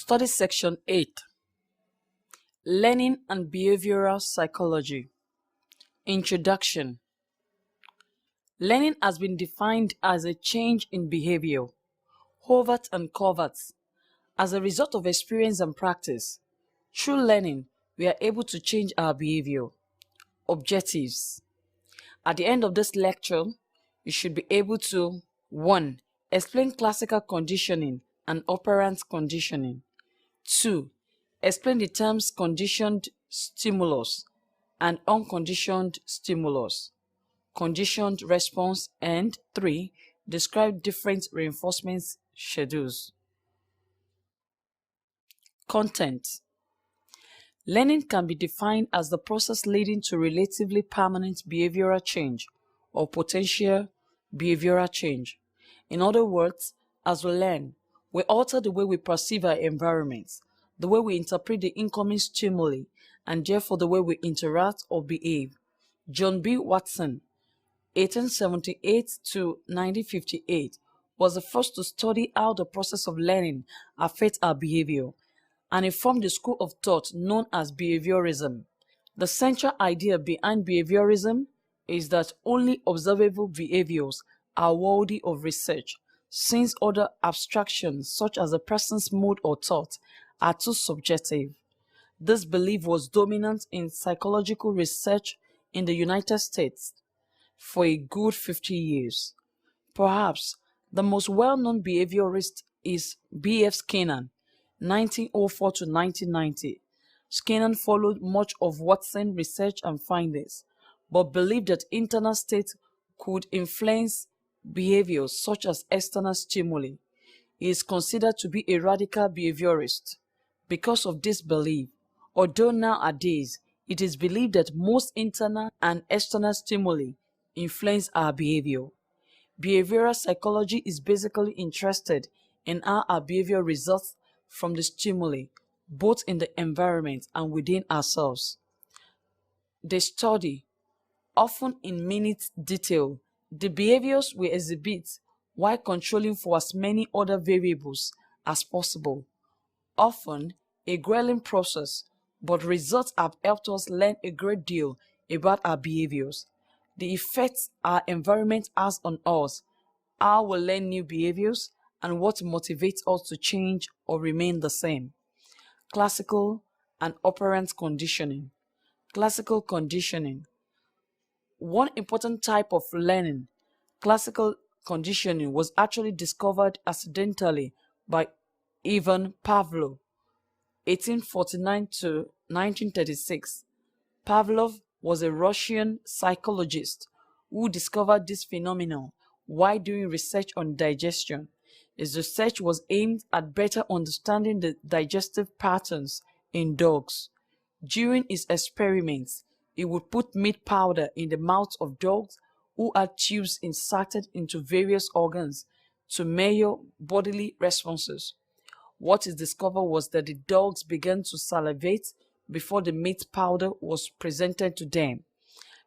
Study Section 8. Learning and Behavioral Psychology. Introduction. Learning has been defined as a change in behavior, overt and covert, as a result of experience and practice. Through learning, we are able to change our behavior. Objectives. At the end of this lecture, you should be able to 1. Explain classical conditioning and operant conditioning. 2. Explain the terms conditioned stimulus and unconditioned stimulus, conditioned response, and 3. Describe different reinforcement schedules. Content. Learning can be defined as the process leading to relatively permanent behavioral change or potential behavioral change. In other words, as we learn, we alter the way we perceive our environment, the way we interpret the incoming stimuli, and therefore the way we interact or behave. John B. Watson, 1878 to 1958, was the first to study how the process of learning affects our behavior, and he formed the school of thought known as behaviorism. The central idea behind behaviorism is that only observable behaviors are worthy of research, since other abstractions such as a person's mood or thought are too subjective. This belief was dominant in psychological research in the United States for a good 50 years. Perhaps the most well-known behaviorist is B.F. Skinner, 1904 to 1990. Skinner followed much of Watson's research and findings, but believed that internal states could influence behaviors such as external stimuli. He is considered to be a radical behaviorist because of this belief, although nowadays it is believed that most internal and external stimuli influence our behavior. Behavioral psychology is basically interested in how our behavior results from the stimuli, both in the environment and within ourselves. They study, often in minute detail, the behaviors we exhibit while controlling for as many other variables as possible. Often a grueling process, but results have helped us learn a great deal about our behaviors, the effects our environment has on us, how we learn new behaviors, and what motivates us to change or remain the same. Classical and operant conditioning. Classical conditioning. One important type of learning, classical conditioning, was actually discovered accidentally by Ivan Pavlov, 1849 to 1936. Pavlov was a Russian psychologist who discovered this phenomenon while doing research on digestion. His research was aimed at better understanding the digestive patterns in dogs. During his experiments, he would put meat powder in the mouths of dogs who had tubes inserted into various organs to measure bodily responses. What he discovered was that the dogs began to salivate before the meat powder was presented to them.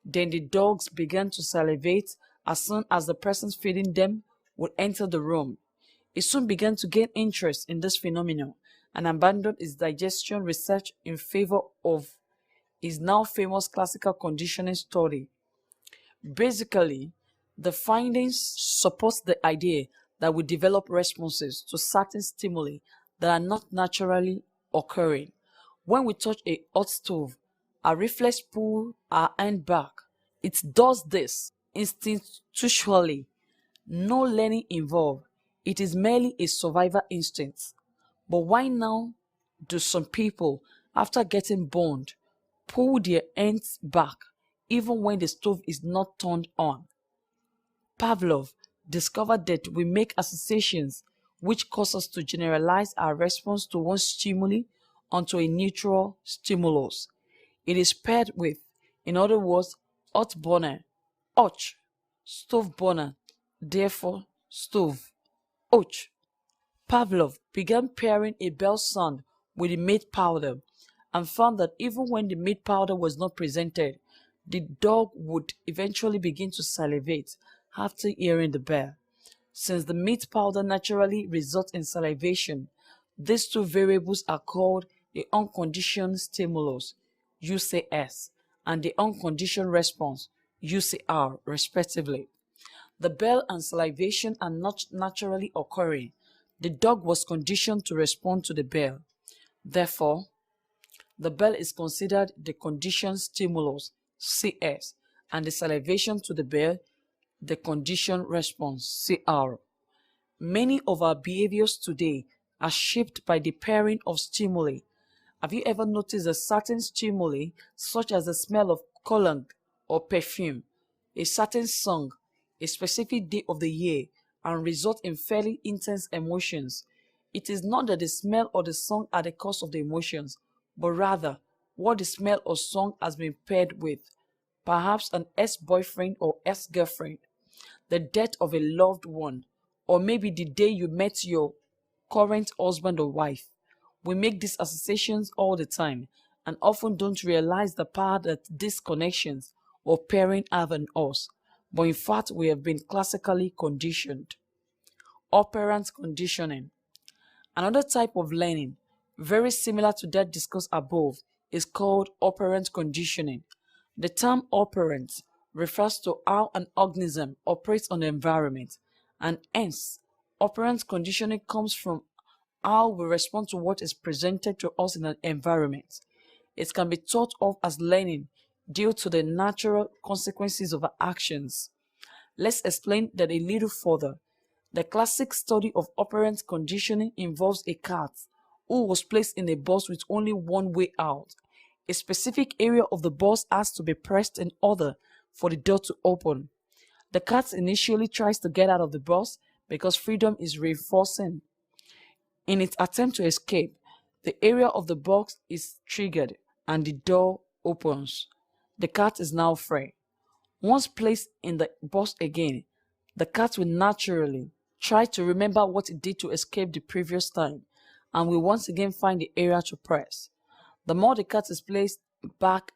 Then the dogs began to salivate as soon as the person feeding them would enter the room. He soon began to gain interest in this phenomenon and abandoned his digestion research in favor of his now famous classical conditioning study. Basically, the findings support the idea that we develop responses to certain stimuli that are not naturally occurring. When we touch a hot stove, our reflex pull our hand back. It does this instinctually. No learning involved. It is merely a survival instinct. But why now do some people, after getting burned, pull their hands back even when the stove is not turned on? Pavlov discovered that we make associations which cause us to generalize our response to one stimuli onto a neutral stimulus. It is paired with, in other words, hot burner, och, stove burner, therefore stove, och. Pavlov began pairing a bell sound with the meat powder and found that even when the meat powder was not presented, the dog would eventually begin to salivate after hearing the bell. Since the meat powder naturally results in salivation, These two variables are called the unconditioned stimulus, UCS, and the unconditioned response, UCR, respectively. The bell and salivation are not naturally occurring. The dog was conditioned to respond to the bell. Therefore, the bell is considered the conditioned stimulus, CS, and the salivation to the bell, the conditioned response, CR. Many of our behaviors today are shaped by the pairing of stimuli. Have you ever noticed a certain stimuli, such as the smell of cologne or perfume, a certain song, a specific day of the year, and result in fairly intense emotions? It is not that the smell or the song are the cause of the emotions, but rather what the smell or song has been paired with. Perhaps an ex-boyfriend or ex-girlfriend, the death of a loved one, or maybe the day you met your current husband or wife. We make these associations all the time and often don't realize the power that these connections or pairing have on us, but in fact we have been classically conditioned. Operant conditioning. Another type of learning, very similar to that discussed above, is called operant conditioning. The term operant refers to how an organism operates on the environment, and hence, operant conditioning comes from how we respond to what is presented to us in an environment. It can be thought of as learning due to the natural consequences of our actions. Let's explain that a little further. The classic study of operant conditioning involves a cat who was placed in a bus with only one way out. A specific area of the bus has to be pressed in order for the door to open. The cat initially tries to get out of the bus because freedom is reinforcing. In its attempt to escape, the area of the box is triggered and the door opens. The cat is now free. Once placed in the box again, the cat will naturally try to remember what it did to escape the previous time and will once again find the area to press. The more the cat is placed back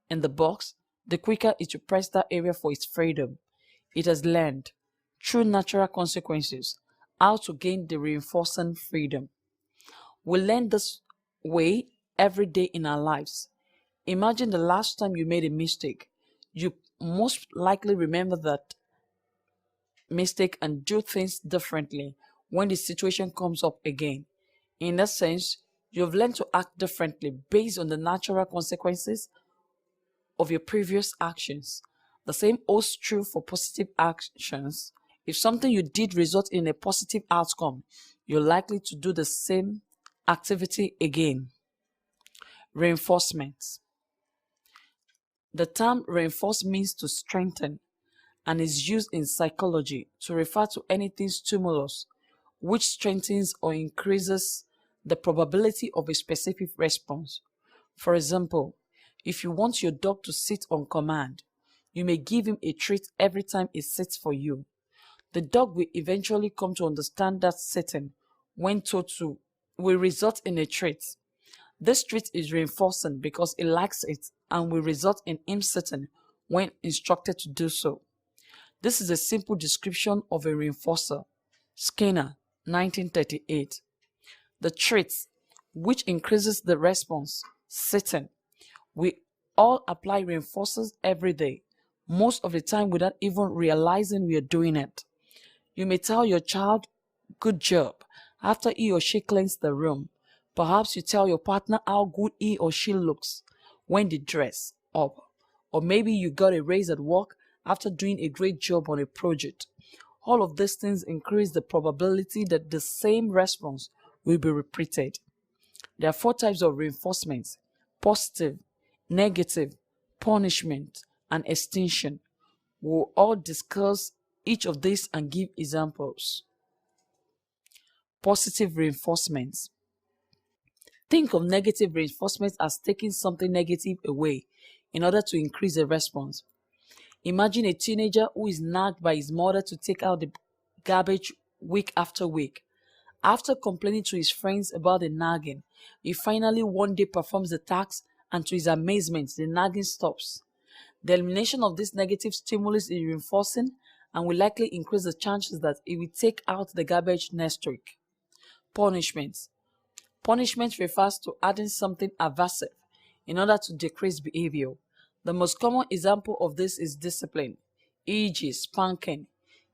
in the box, the quicker it will press that area for its freedom. It has learned, through natural consequences, how to gain the reinforcing freedom. We learn this way every day in our lives. Imagine the last time you made a mistake. You most likely remember that mistake and do things differently when the situation comes up again. In that sense, you've learned to act differently based on the natural consequences of your previous actions. The same holds true for positive actions. If something you did result in a positive outcome, you're likely to do the same activity again. Reinforcement. The term reinforce means to strengthen and is used in psychology to refer to anything stimulus which strengthens or increases the probability of a specific response. For example, if you want your dog to sit on command, you may give him a treat every time he sits for you. The dog will eventually come to understand that sitting, when told to, will result in a treat. This treat is reinforcing because he likes it and will result in him sitting when instructed to do so. This is a simple description of a reinforcer. Skinner, 1938. The treat, which increases the response, sitting. We all apply reinforcers every day, most of the time without even realizing we are doing it. You may tell your child, "Good job," after he or she cleans the room. Perhaps you tell your partner how good he or she looks when they dress up. Or maybe you got a raise at work after doing a great job on a project. All of these things increase the probability that the same response will be repeated. There are 4 types of reinforcements: positive, negative, punishment, and extinction. We'll all discuss each of these and give examples. Positive reinforcements. Think of negative reinforcements as taking something negative away in order to increase the response. Imagine a teenager who is nagged by his mother to take out the garbage week after week. After complaining to his friends about the nagging, he finally one day performs the task, and to his amazement, the nagging stops. The elimination of this negative stimulus is reinforcing and will likely increase the chances that he will take out the garbage next week. Punishment. Punishment refers to adding something aversive in order to decrease behavior. The most common example of this is discipline, e.g., spanking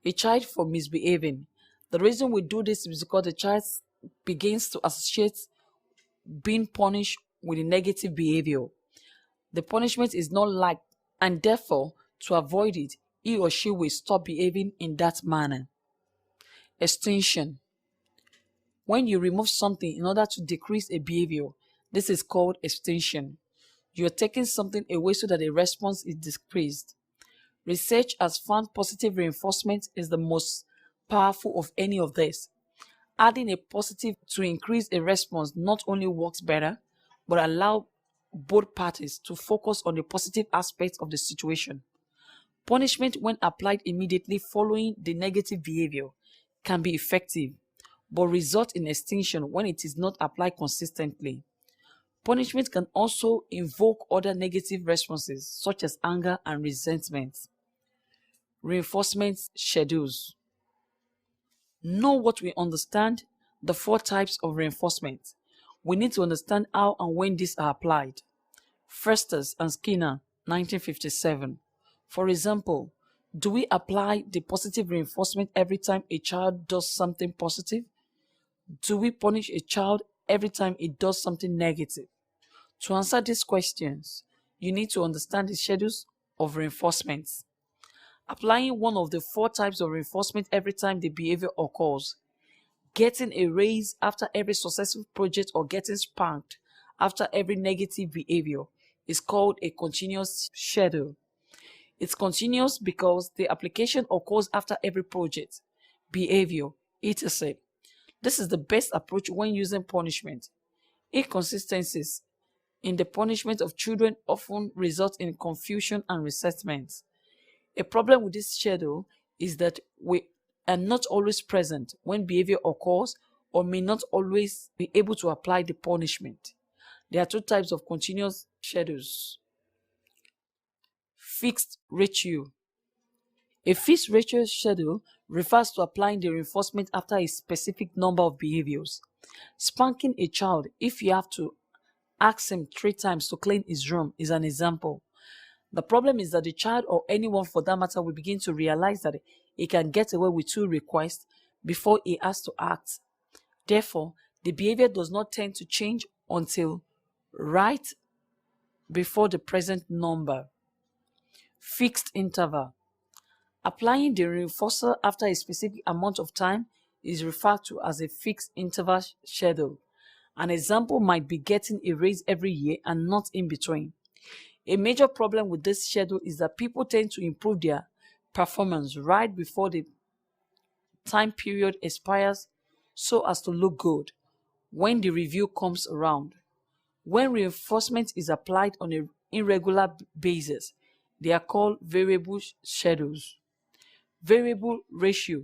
a child for misbehaving. The reason we do this is because the child begins to associate being punished with a negative behavior. The punishment is not liked, and therefore, to avoid it, he or she will stop behaving in that manner. Extinction. When you remove something in order to decrease a behavior, this is called extinction. You are taking something away so that a response is decreased. Research has found positive reinforcement is the most powerful of any of this. Adding a positive to increase a response not only works better, but allow both parties to focus on the positive aspects of the situation. Punishment, when applied immediately following the negative behavior, can be effective, but result in extinction when it is not applied consistently. Punishment can also invoke other negative responses, such as anger and resentment. Reinforcement schedules. Know what we understand, the 4 types of reinforcement. We need to understand how and when these are applied. Frestas and Skinner, 1957. For example, do we apply the positive reinforcement every time a child does something positive? Do we punish a child every time it does something negative? To answer these questions, you need to understand the schedules of reinforcements. Applying one of the 4 types of reinforcement every time the behavior occurs. Getting a raise after every successful project or getting spanked after every negative behavior is called a continuous schedule. It's continuous because the application occurs after every project, behavior, etc. This is the best approach when using punishment. Inconsistencies in the punishment of children often result in confusion and resentment. A problem with this schedule is that we are not always present when behavior occurs or may not always be able to apply the punishment. There are 2 types of continuous schedules. Fixed ratio. A fixed ratio schedule refers to applying the reinforcement after a specific number of behaviors. Spanking a child if you have to ask him 3 times to clean his room is an example. The problem is that the child, or anyone for that matter, will begin to realize that he can get away with 2 requests before he has to act. Therefore, the behavior does not tend to change until right before the present number. Fixed interval. Applying the reinforcer after a specific amount of time is referred to as a fixed interval schedule. An example might be getting a raise every year and not in between. A major problem with this schedule is that people tend to improve their performance right before the time period expires so as to look good when the review comes around. When reinforcement is applied on an irregular basis, they are called variable schedules. Variable ratio.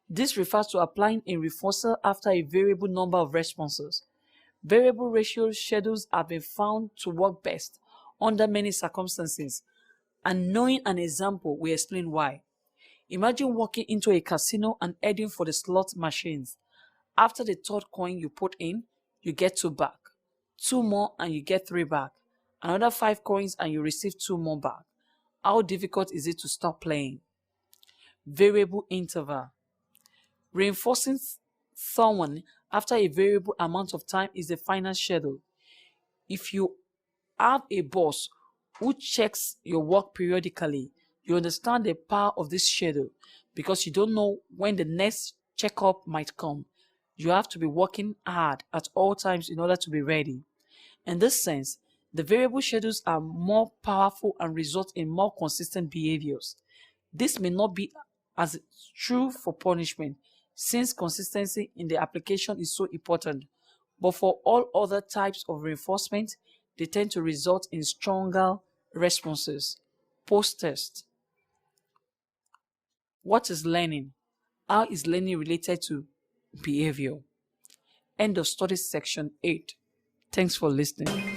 This refers to applying a reinforcer after a variable number of responses. Variable ratio schedules have been found to work best under many circumstances, and knowing an example will explain why. Imagine walking into a casino and heading for the slot machines. After the 3rd coin you put in, you get 2 back. 2 more and you get 3 back. Another 5 coins and you receive 2 more back. How difficult is it to stop playing? Variable interval. Reinforcing someone after a variable amount of time is the final schedule. If you have a boss who checks your work periodically, you understand the power of this schedule because you don't know when the next checkup might come. You have to be working hard at all times in order to be ready. In this sense, the variable schedules are more powerful and result in more consistent behaviors. This may not be as true for punishment, since consistency in the application is so important, but for all other types of reinforcement, they tend to result in stronger responses. Post-test. What is learning? How is learning related to behavior? End of study section 8. Thanks for listening.